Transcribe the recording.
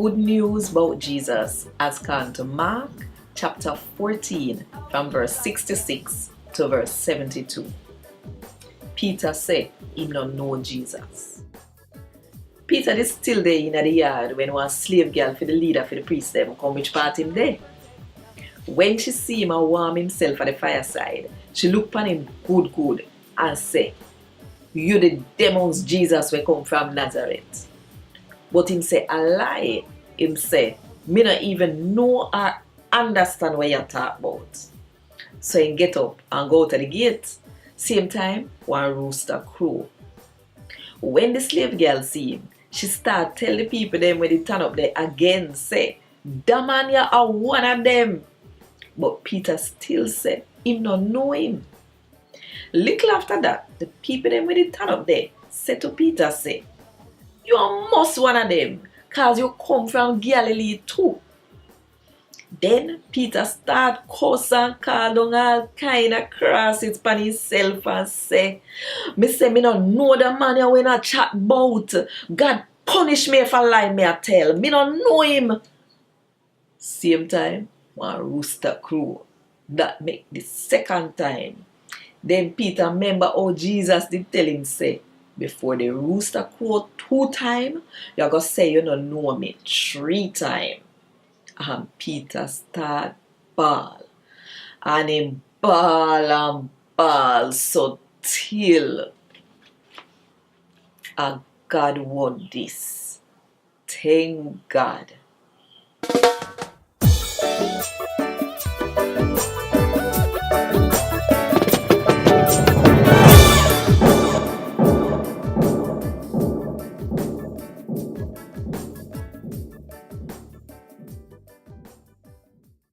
good news about Jesus has come to Mark chapter 14 from verse 66 to verse 72. Peter said he don't know Jesus. Peter is still there in the yard when one slave girl for the leader for the priest them come which part him there. When she see him a warm himself at the fireside, she look upon him good and say, "You the demons Jesus will come from Nazareth." But him say a lie. Him say, "Me not even know or understand what you talk about." So he get up and go to the gate. Same time, one rooster crow. When the slave girl see him, she start tell the people them when they turn up there again, say, "Da man you are one of them." But Peter still said him not know him. Little after that, the people them when they turn up there said to Peter, say, "You are must one of them, cause you come from Galilee too." Then Peter start curse and call down all kind of crosses upon himself and say, "Me say me no know the man you when I chat about. God punish me if I lie me I tell. Me no know him." Same time, one rooster crow. That make the second time. Then Peter remember how Jesus did tell him say, before the rooster crow 2 times, you're going to say you don't know me 3 times. And Peter start bawl. And him bawl and bawl so till a Gad Wod Dis. Thank God.